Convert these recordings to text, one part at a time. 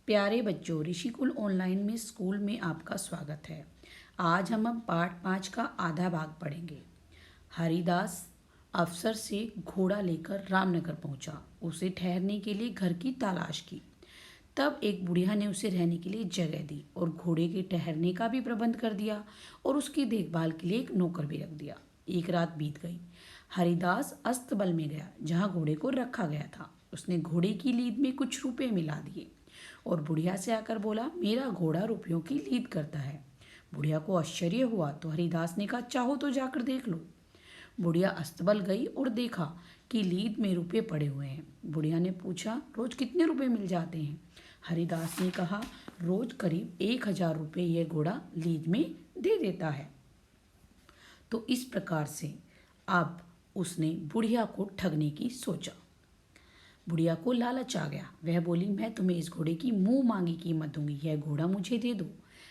प्यारे बच्चों, ऋषिकुल ऑनलाइन में स्कूल में आपका स्वागत है। आज हम पाठ 5 का आधा भाग पढ़ेंगे। हरिदास अफसर से घोड़ा लेकर रामनगर पहुंचा। उसे ठहरने के लिए घर की तलाश की। तब एक बुढ़िया ने उसे रहने के लिए जगह दी और घोड़े के ठहरने का भी प्रबंध कर दिया और उसकी देखभाल के लिए एक नौकर भी रख दिया। एक रात बीत गई। हरिदास अस्तबल में गया जहाँ घोड़े को रखा गया था। उसने घोड़े की लीद में कुछ रुपए मिला दिए और बुढ़िया से आकर बोला, मेरा घोड़ा रुपयों की लीद करता है। बुढ़िया को आश्चर्य हुआ तो हरिदास ने कहा, चाहो तो जाकर देख लो। बुढ़िया अस्तबल गई और देखा कि लीद में रुपए पड़े हुए हैं। बुढ़िया ने पूछा, रोज कितने रुपए मिल जाते हैं? हरिदास ने कहा, रोज करीब 1,000 रुपये यह घोड़ा लीद में दे देता है। तो इस प्रकार से अब उसने बुढ़िया को ठगने की सोचा। बुढ़िया को लालच आ गया। वह बोली, मैं तुम्हें इस घोड़े की मुंह मांगी कीमत दूंगी, यह घोड़ा मुझे दे दो।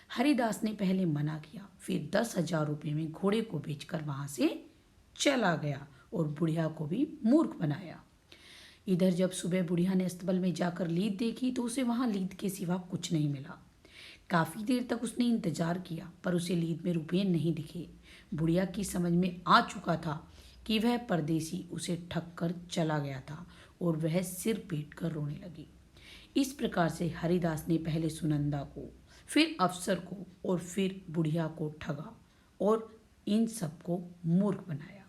हरिदास ने पहले मना किया, फिर 10,000 रुपये में घोड़े को बेचकर वहां से चला गया और बुढ़िया को भी मूर्ख बनाया। इधर जब सुबह बुढ़िया ने अस्तबल में जाकर लीद देखी तो उसे वहां लीद के सिवा कुछ नहीं मिला। काफी देर तक उसने इंतजार किया पर उसे लीद में रुपये नहीं दिखे। बुढ़िया की समझ में आ चुका था कि वह परदेसी उसे ठग कर चला गया था और वह सिर पीट कर रोने लगी। इस प्रकार से हरिदास ने पहले सुनंदा को, फिर अफसर को और फिर बुढ़िया को ठगा और इन सबको मूर्ख बनाया।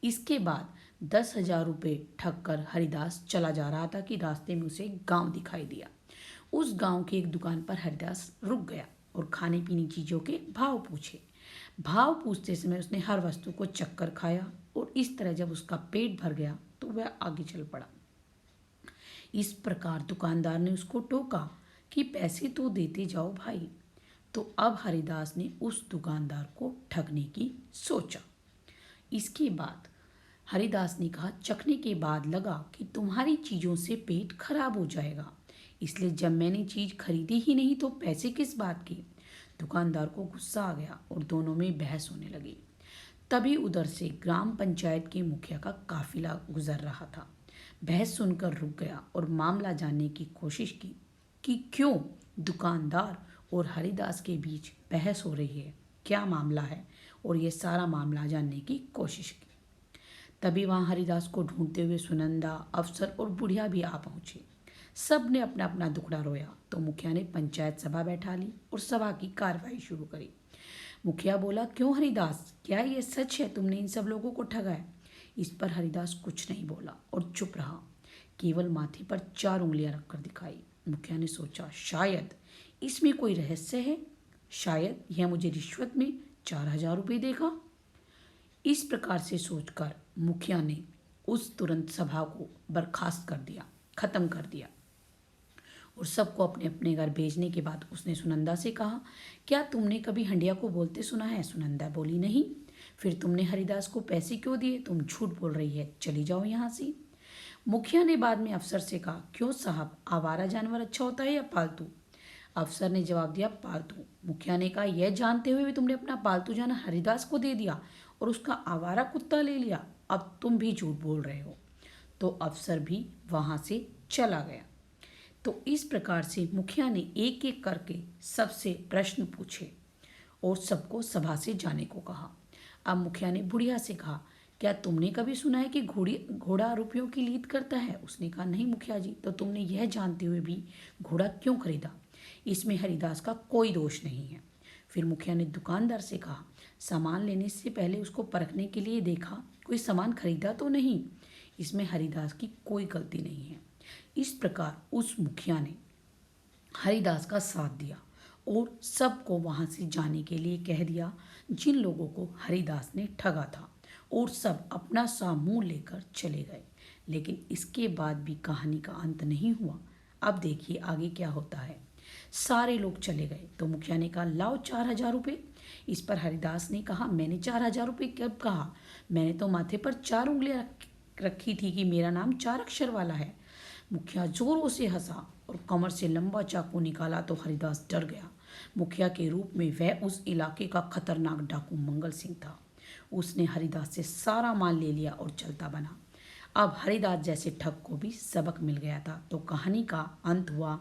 इसके बाद 10,000 रुपये ठग कर हरिदास चला जा रहा था कि रास्ते में उसे गांव दिखाई दिया। उस गांव की एक दुकान पर हरिदास रुक गया और खाने पीने की चीज़ों के भाव पूछे। भाव पूछते समय उसने हर वस्तु को चक्कर खाया और इस तरह जब उसका पेट भर गया तो वह आगे चल पड़ा। इस प्रकार दुकानदार ने उसको टोका कि पैसे तो देते जाओ भाई। तो अब हरिदास ने उस दुकानदार को ठगने की सोचा। इसके बाद हरिदास ने कहा, चखने के बाद लगा कि तुम्हारी चीज़ों से पेट खराब हो जाएगा, इसलिए जब मैंने चीज़ खरीदी ही नहीं तो पैसे किस बात के। दुकानदार को गुस्सा आ गया और दोनों में बहस होने लगी। तभी उधर से ग्राम पंचायत के मुखिया का काफिला गुजर रहा था। बहस सुनकर रुक गया और मामला जानने की कोशिश की कि क्यों दुकानदार और हरिदास के बीच बहस हो रही है, क्या मामला है, और ये सारा मामला जानने की कोशिश की। तभी वहां हरिदास को ढूंढते हुए सुनंदा, अफसर और बुढ़िया भी आ पहुंचे। सब ने अपना अपना दुखड़ा रोया तो मुखिया ने पंचायत सभा बैठा ली और सभा की कार्रवाई शुरू करी। मुखिया बोला, क्यों हरिदास, क्या ये सच है तुमने इन सब लोगों को ठगा है? इस पर हरिदास कुछ नहीं बोला और चुप रहा, केवल माथे पर 4 उंगलियां रखकर दिखाई। मुखिया ने सोचा, शायद इसमें कोई रहस्य है, शायद यह मुझे रिश्वत में 4,000 रुपये देगा। इस प्रकार से सोचकर मुखिया ने उस तुरंत सभा को बर्खास्त कर दिया, खत्म कर दिया और सबको अपने अपने घर भेजने के बाद उसने सुनंदा से कहा, क्या तुमने कभी हंडिया को बोलते सुना है? सुनंदा बोली, नहीं। फिर तुमने हरिदास को पैसे क्यों दिए? तुम झूठ बोल रही है, चली जाओ यहाँ से। मुखिया ने बाद में अफसर से कहा, क्यों साहब, आवारा जानवर अच्छा होता है या पालतू? अफसर ने जवाब दिया, पालतू। मुखिया ने कहा, यह जानते हुए भी तुमने अपना पालतू जानवर हरिदास को दे दिया और उसका आवारा कुत्ता ले लिया, अब तुम भी झूठ बोल रहे हो। तो अफसर भी वहां से चला गया। तो इस प्रकार से मुखिया ने एक एक करके सबसे प्रश्न पूछे और सबको सभा से जाने को कहा। अब मुखिया ने बुढ़िया से कहा, क्या तुमने कभी सुना है कि घोड़ा रुपयों की लीद करता है? उसने कहा, नहीं मुखिया जी। तो तुमने यह जानते हुए भी घोड़ा क्यों खरीदा? इसमें हरिदास का कोई दोष नहीं है। फिर मुखिया ने दुकानदार से कहा, सामान लेने से पहले उसको परखने के लिए देखा, कोई सामान खरीदा तो नहीं, इसमें हरिदास की कोई गलती नहीं है। इस प्रकार उस मुखिया ने हरिदास का साथ दिया और सबको वहां से जाने के लिए कह दिया जिन लोगों को हरिदास ने ठगा था, और सब अपना सा मुंह लेकर चले गए। लेकिन इसके बाद भी कहानी का अंत नहीं हुआ। अब देखिए आगे क्या होता है। सारे लोग चले गए तो मुखिया ने कहा, लाओ 4,000 रुपये। इस पर हरिदास ने कहा, मैंने 4,000 रुपये कब कहा? मैंने तो माथे पर 4 उंगलियां रखी थी कि मेरा नाम 4 अक्षर वाला है। मुखिया जोरों से हंसा और कमर से लंबा चाकू निकाला तो हरिदास डर गया। मुखिया के रूप में वह उस इलाके का खतरनाक डाकू मंगल सिंह था। उसने हरिदास से सारा माल ले लिया और चलता बना। अब हरिदास जैसे ठग को भी सबक मिल गया था। तो कहानी का अंत हुआ।